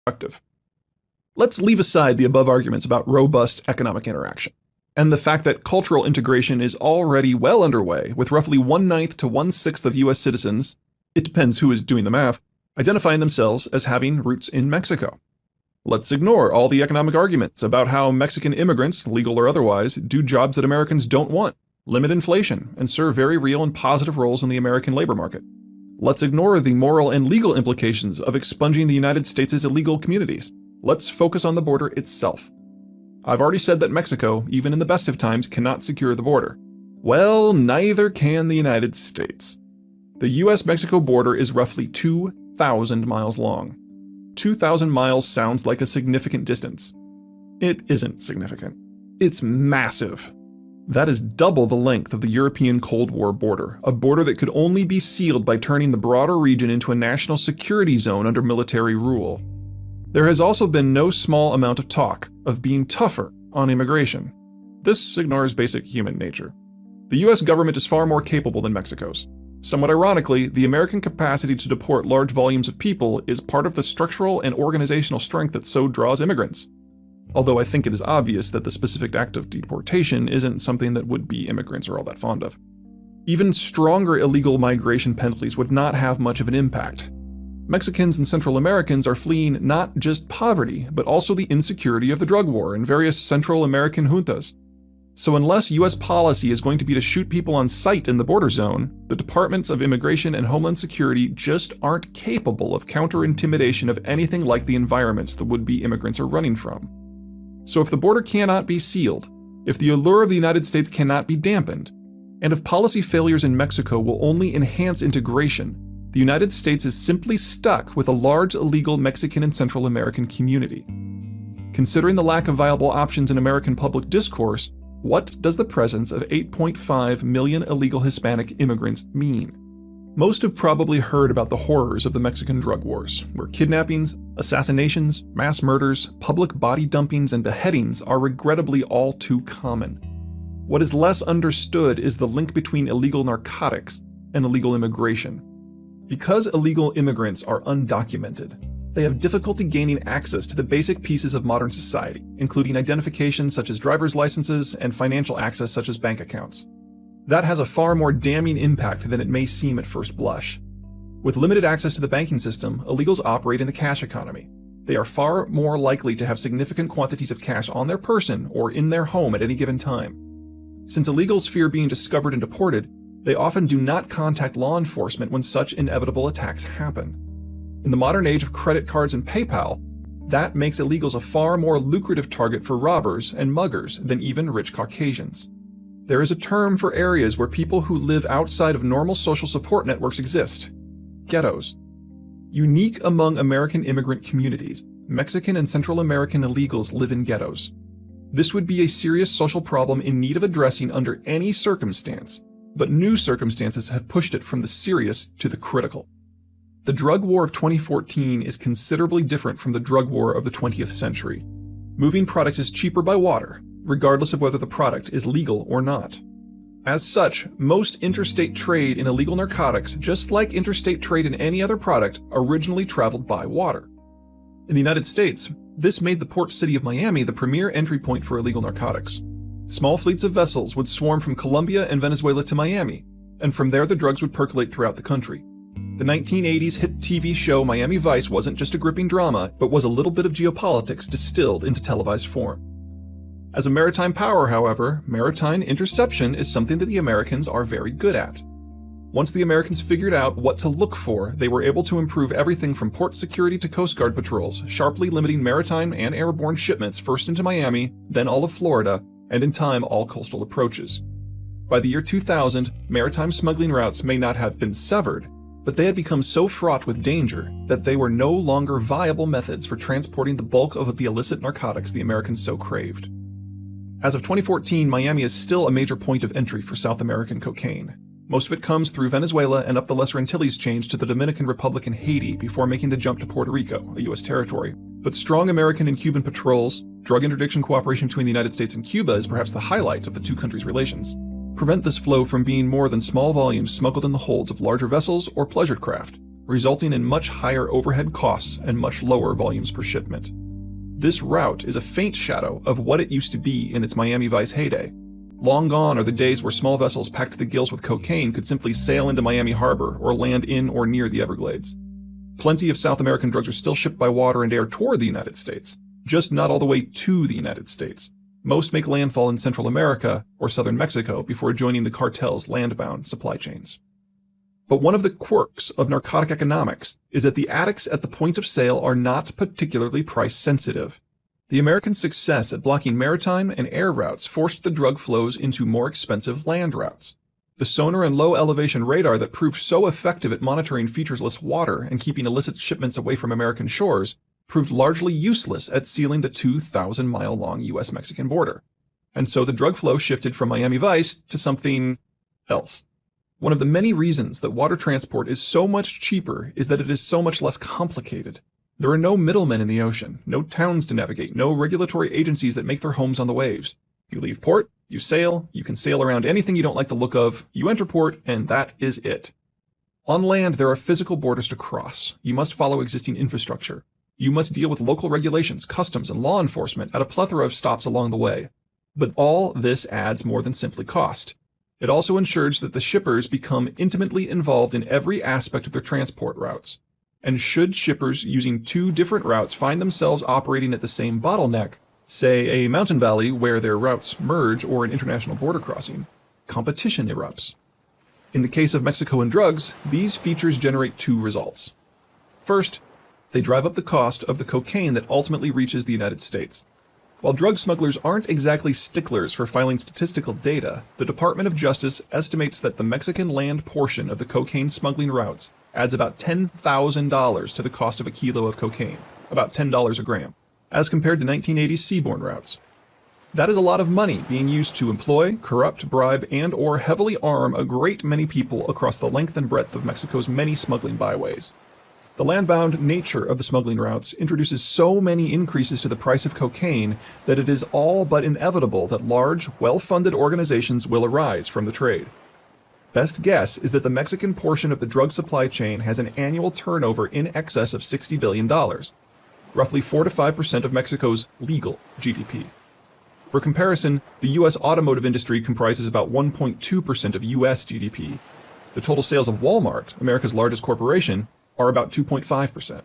productive. Let's leave aside the above arguments about robust economic interaction and the fact that cultural integration is already well underway, with roughly 1/9 to 1/6 of U.S. citizens, it depends who is doing the math, identifying themselves as having roots in Mexico. Let's ignore all the economic arguments about how Mexican immigrants, legal or otherwise, do jobs that Americans don't want, limit inflation, and serve very real and positive roles in the American labor market. Let's ignore the moral and legal implications of expunging the United States' illegal communities. Let's focus on the border itself. I've already said that Mexico, even in the best of times, cannot secure the border. Well, neither can the United States. The US-Mexico border is roughly 2,000 miles long. 2,000 miles sounds like a significant distance. It isn't significant. It's massive. That is double the length of the European Cold War border, a border that could only be sealed by turning the broader region into a national security zone under military rule. There has also been no small amount of talk of being tougher on immigration. This ignores basic human nature. The US government is far more capable than Mexico's. Somewhat ironically, the American capacity to deport large volumes of people is part of the structural and organizational strength that so draws immigrants. Although I think it is obvious that the specific act of deportation isn't something that would-be immigrants are all that fond of. Even stronger illegal migration penalties would not have much of an impact. Mexicans and Central Americans are fleeing not just poverty, but also the insecurity of the drug war and various Central American juntas. So unless US policy is going to be to shoot people on sight in the border zone, the Departments of Immigration and Homeland Security just aren't capable of counter-intimidation of anything like the environments the would-be immigrants are running from. So if the border cannot be sealed, if the allure of the United States cannot be dampened, and if policy failures in Mexico will only enhance integration, the United States is simply stuck with a large illegal Mexican and Central American community. Considering the lack of viable options in American public discourse, what does the presence of 8.5 million illegal Hispanic immigrants mean? Most have probably heard about the horrors of the Mexican drug wars, where kidnappings, assassinations, mass murders, public body dumpings, and beheadings are regrettably all too common. What is less understood is the link between illegal narcotics and illegal immigration. Because illegal immigrants are undocumented, they have difficulty gaining access to the basic pieces of modern society, including identification such as driver's licenses and financial access such as bank accounts. That has a far more damning impact than it may seem at first blush. With limited access to the banking system, illegals operate in the cash economy. They are far more likely to have significant quantities of cash on their person or in their home at any given time. Since illegals fear being discovered and deported, they often do not contact law enforcement when such inevitable attacks happen. In the modern age of credit cards and PayPal, that makes illegals a far more lucrative target for robbers and muggers than even rich Caucasians. There is a term for areas where people who live outside of normal social support networks exist: ghettos. Unique among American immigrant communities, Mexican and Central American illegals live in ghettos. This would be a serious social problem in need of addressing under any circumstance, but new circumstances have pushed it from the serious to the critical. The drug war of 2014 is considerably different from the drug war of the 20th century. Moving products is cheaper by water, regardless of whether the product is legal or not. As such, most interstate trade in illegal narcotics, just like interstate trade in any other product, originally traveled by water. In the United States, this made the port city of Miami the premier entry point for illegal narcotics. Small fleets of vessels would swarm from Colombia and Venezuela to Miami, and from there the drugs would percolate throughout the country. The 1980s hit TV show Miami Vice wasn't just a gripping drama, but was a little bit of geopolitics distilled into televised form. As a maritime power, however, maritime interception is something that the Americans are very good at. Once the Americans figured out what to look for, they were able to improve everything from port security to Coast Guard patrols, sharply limiting maritime and airborne shipments first into Miami, then all of Florida, and in time all coastal approaches. By the year 2000, maritime smuggling routes may not have been severed, but they had become so fraught with danger that they were no longer viable methods for transporting the bulk of the illicit narcotics the Americans so craved. As of 2014, Miami is still a major point of entry for South American cocaine. Most of it comes through Venezuela and up the Lesser Antilles chains to the Dominican Republic and Haiti before making the jump to Puerto Rico, a U.S. territory. But strong American and Cuban patrols, drug interdiction cooperation between the United States and Cuba is perhaps the highlight of the two countries' relations, prevent this flow from being more than small volumes smuggled in the holds of larger vessels or pleasure craft. resulting in much higher overhead costs and much lower volumes per shipment. This route is a faint shadow of what it used to be in its Miami Vice heyday. Long gone are the days where small vessels packed to the gills with cocaine could simply sail into Miami Harbor or land in or near the Everglades. Plenty of South American drugs are still shipped by water and air toward the United States, just not all the way to the United States. Most make landfall in Central America or southern Mexico before joining the cartel's landbound supply chains. But one of the quirks of narcotic economics is that the addicts at the point of sale are not particularly price sensitive. The American success at blocking maritime and air routes forced the drug flows into more expensive land routes. The sonar and low elevation radar that proved so effective at monitoring featureless water and keeping illicit shipments away from American shores proved largely useless at sealing the 2,000-mile-long US-Mexican border. And so the drug flow shifted from Miami Vice to something else. One of the many reasons that water transport is so much cheaper is that it is so much less complicated. There are no middlemen in the ocean, no towns to navigate, no regulatory agencies that make their homes on the waves. You leave port, you sail, you can sail around anything you don't like the look of, you enter port, and that is it. On land, there are physical borders to cross. You must follow existing infrastructure. You must deal with local regulations, customs, and law enforcement at a plethora of stops along the way. But all this adds more than simply cost. It also ensures that the shippers become intimately involved in every aspect of their transport routes. And should shippers using two different routes find themselves operating at the same bottleneck, say a mountain valley where their routes merge or an international border crossing, competition erupts. In the case of Mexico and drugs, these features generate two results. First, they drive up the cost of the cocaine that ultimately reaches the United States. While drug smugglers aren't exactly sticklers for filing statistical data, the Department of Justice estimates that the Mexican land portion of the cocaine smuggling routes adds about $10,000 to the cost of a kilo of cocaine, about $10 a gram, as compared to 1980s seaborne routes. That is a lot of money being used to employ, corrupt, bribe, and or heavily arm a great many people across the length and breadth of Mexico's many smuggling byways. The landbound nature of the smuggling routes introduces so many increases to the price of cocaine that it is all but inevitable that large, well-funded organizations will arise from the trade. Best guess is that the Mexican portion of the drug supply chain has an annual turnover in excess of $60 billion, roughly 4 to 5% of Mexico's legal GDP. For comparison, the U.S. automotive industry comprises about 1.2% of U.S. GDP. The total sales of Walmart, America's largest corporation, are about 2.5%.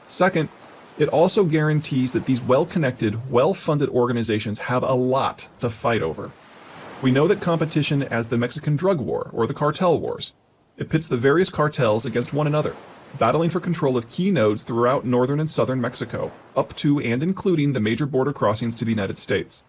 Second, it also guarantees that these well-connected, well-funded organizations have a lot to fight over. We know that competition as the Mexican drug war or the cartel wars. It pits the various cartels against one another, battling for control of key nodes throughout northern and southern Mexico, up to and including the major border crossings to the United States.